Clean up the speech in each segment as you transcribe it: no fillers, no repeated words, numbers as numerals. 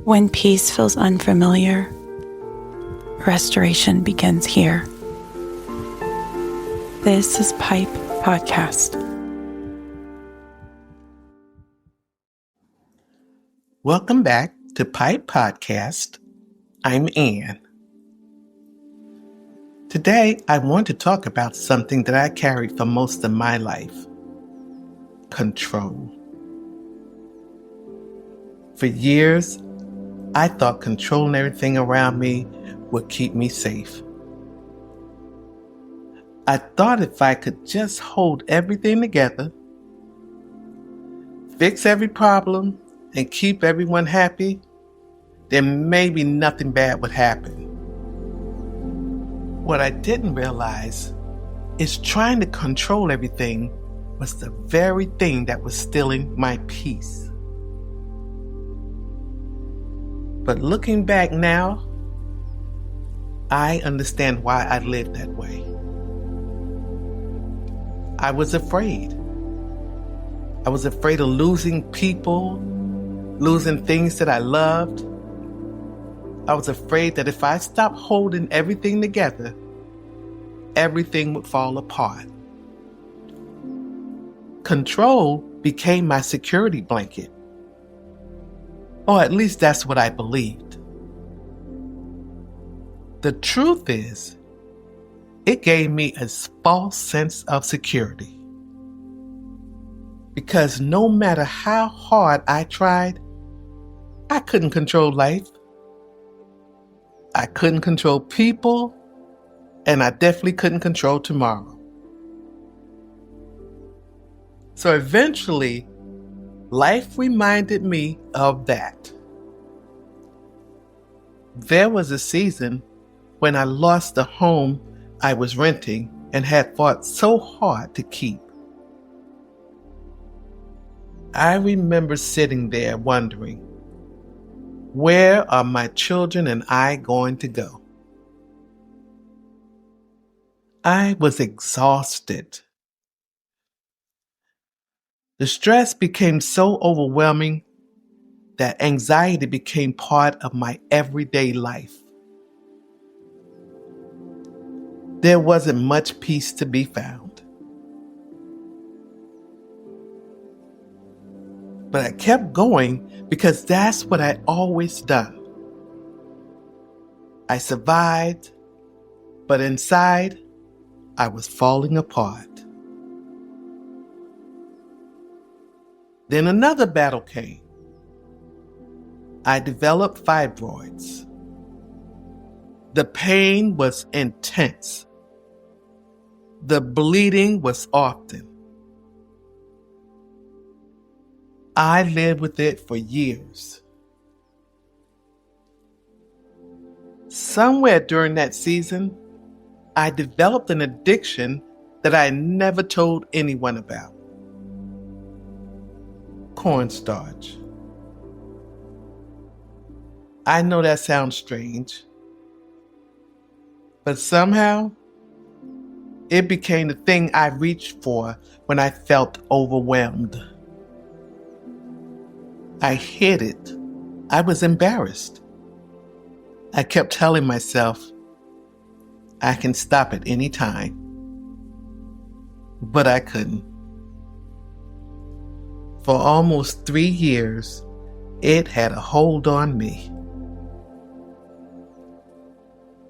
When peace feels unfamiliar, restoration begins here. This is P.I.P.E Podcast. Welcome back to P.I.P.E Podcast. I'm Ann. Today, I want to talk about something that I carried for most of my life: control. For years, I thought controlling everything around me would keep me safe. I thought if I could just hold everything together, fix every problem, and keep everyone happy, then maybe nothing bad would happen. What I didn't realize is trying to control everything was the very thing that was stealing my peace. But looking back now, I understand why I lived that way. I was afraid. I was afraid of losing people, losing things that I loved. I was afraid that if I stopped holding everything together, everything would fall apart. Control became my security blanket. Or at least that's what I believed. The truth is, it gave me a false sense of security. Because no matter how hard I tried, I couldn't control life. I couldn't control people, and I definitely couldn't control tomorrow. So eventually, life reminded me of that. There was a season when I lost the home I was renting and had fought so hard to keep. I remember sitting there wondering, where are my children and I going to go? I was exhausted. The stress became so overwhelming that anxiety became part of my everyday life. There wasn't much peace to be found. But I kept going because that's what I'd always done. I survived, but inside, I was falling apart. Then another battle came. I developed fibroids. The pain was intense. The bleeding was often. I lived with it for years. Somewhere during that season, I developed an addiction that I never told anyone about. Cornstarch. I know that sounds strange, but somehow it became the thing I reached for when I felt overwhelmed. I hid it. I was embarrassed. I kept telling myself, I can stop at any time. But I couldn't. For almost 3 years, it had a hold on me.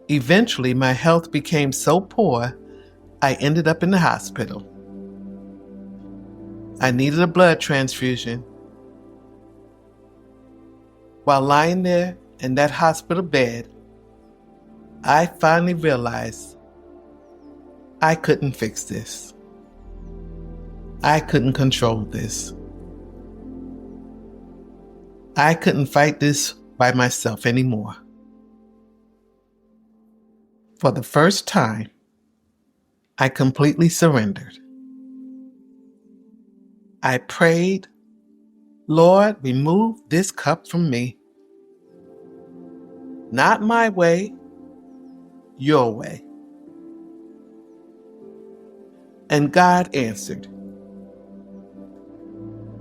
Eventually, my health became so poor, I ended up in the hospital. I needed a blood transfusion. While lying there in that hospital bed, I finally realized I couldn't fix this. I couldn't control this. I couldn't fight this by myself anymore. For the first time, I completely surrendered. I prayed, Lord, remove this cup from me. Not my way, your way. And God answered.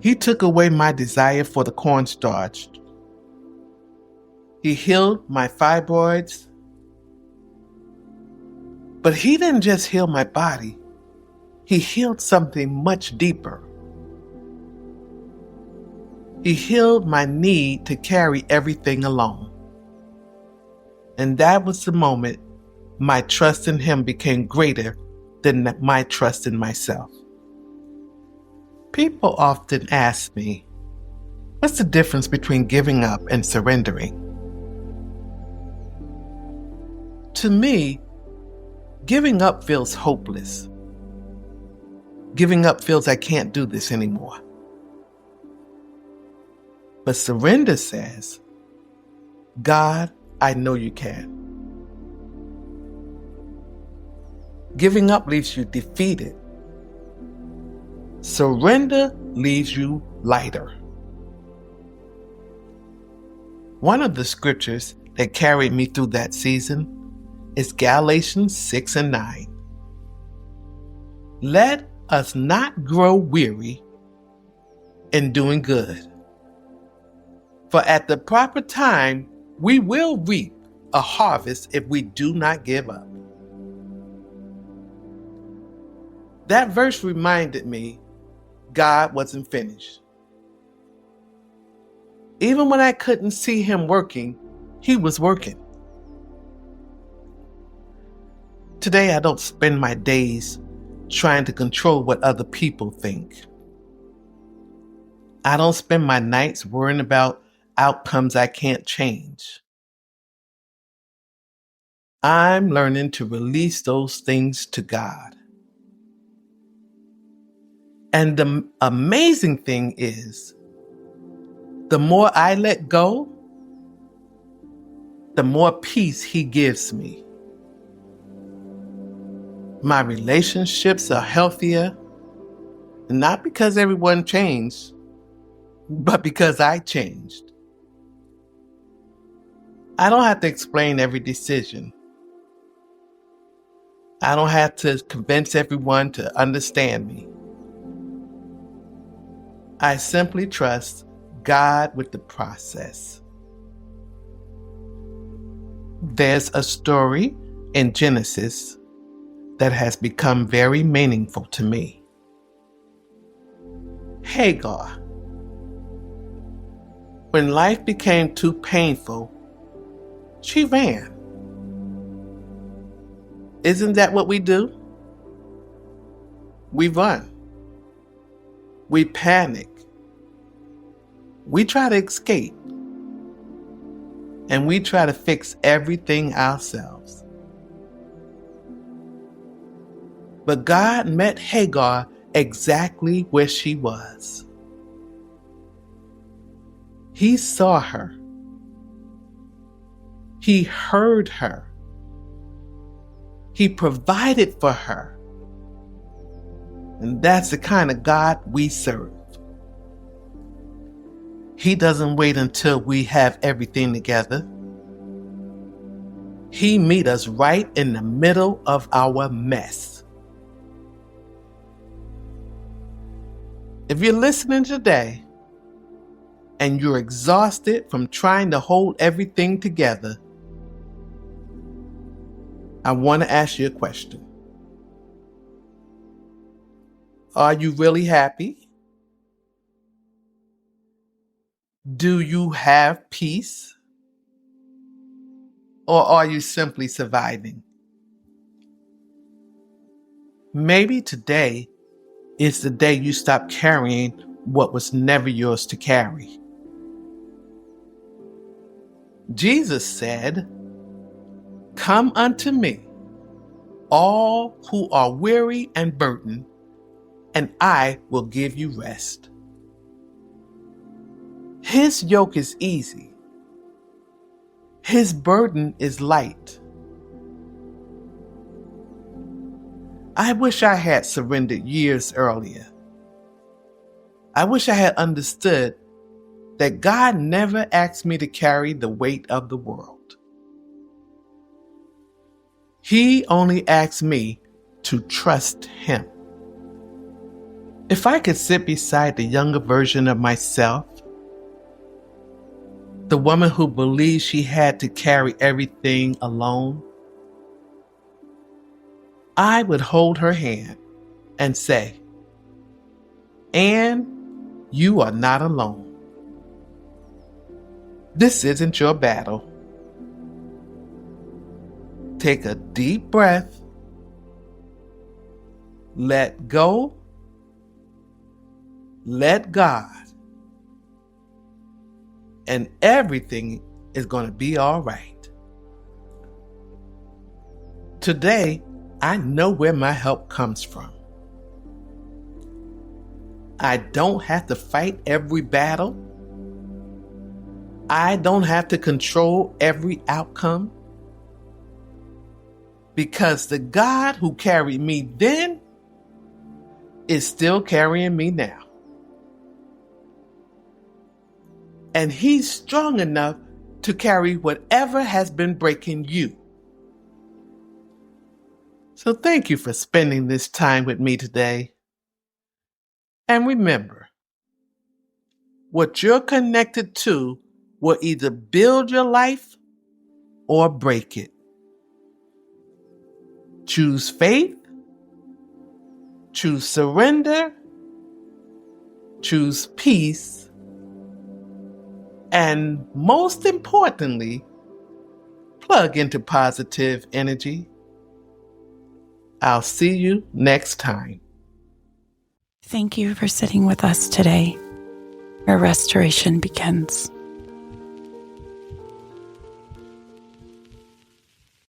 He took away my desire for the cornstarch. He healed my fibroids. But he didn't just heal my body. He healed something much deeper. He healed my need to carry everything alone. And that was the moment my trust in him became greater than my trust in myself. People often ask me, what's the difference between giving up and surrendering? To me, giving up feels hopeless. Giving up feels I can't do this anymore. But surrender says, God, I know you can. Giving up leaves you defeated. Surrender leaves you lighter. One of the scriptures that carried me through that season is Galatians 6 and 9. Let us not grow weary in doing good, for at the proper time we will reap a harvest if we do not give up. That verse reminded me God wasn't finished. Even when I couldn't see him working, he was working. Today, I don't spend my days trying to control what other people think. I don't spend my nights worrying about outcomes I can't change. I'm learning to release those things to God. And the amazing thing is, the more I let go, the more peace he gives me. My relationships are healthier, not because everyone changed, but because I changed. I don't have to explain every decision. I don't have to convince everyone to understand me. I simply trust God with the process. There's a story in Genesis that has become very meaningful to me. Hagar. When life became too painful, she ran. Isn't that what we do? We run. We panic. We try to escape. And we try to fix everything ourselves. But God met Hagar exactly where she was. He saw her. He heard her. He provided for her. And that's the kind of God we serve. He doesn't wait until we have everything together. He meets us right in the middle of our mess. If you're listening today and you're exhausted from trying to hold everything together, I want to ask you a question. Are you really happy? Do you have peace? Or are you simply surviving? Maybe today is the day you stop carrying what was never yours to carry. Jesus said, "Come unto me, all who are weary and burdened, and I will give you rest." His yoke is easy. His burden is light. I wish I had surrendered years earlier. I wish I had understood that God never asked me to carry the weight of the world. He only asked me to trust him. If I could sit beside the younger version of myself, the woman who believed she had to carry everything alone, I would hold her hand and say, "Anne, you are not alone. This isn't your battle." Take a deep breath, let go, let God, and everything is going to be all right. Today, I know where my help comes from. I don't have to fight every battle. I don't have to control every outcome. Because the God who carried me then is still carrying me now. And He's strong enough to carry whatever has been breaking you. So thank you for spending this time with me today. And remember, what you're connected to will either build your life or break it. Choose faith, choose surrender, choose peace, and most importantly, plug into positive energy. I'll see you next time. Thank you for sitting with us today, where restoration begins.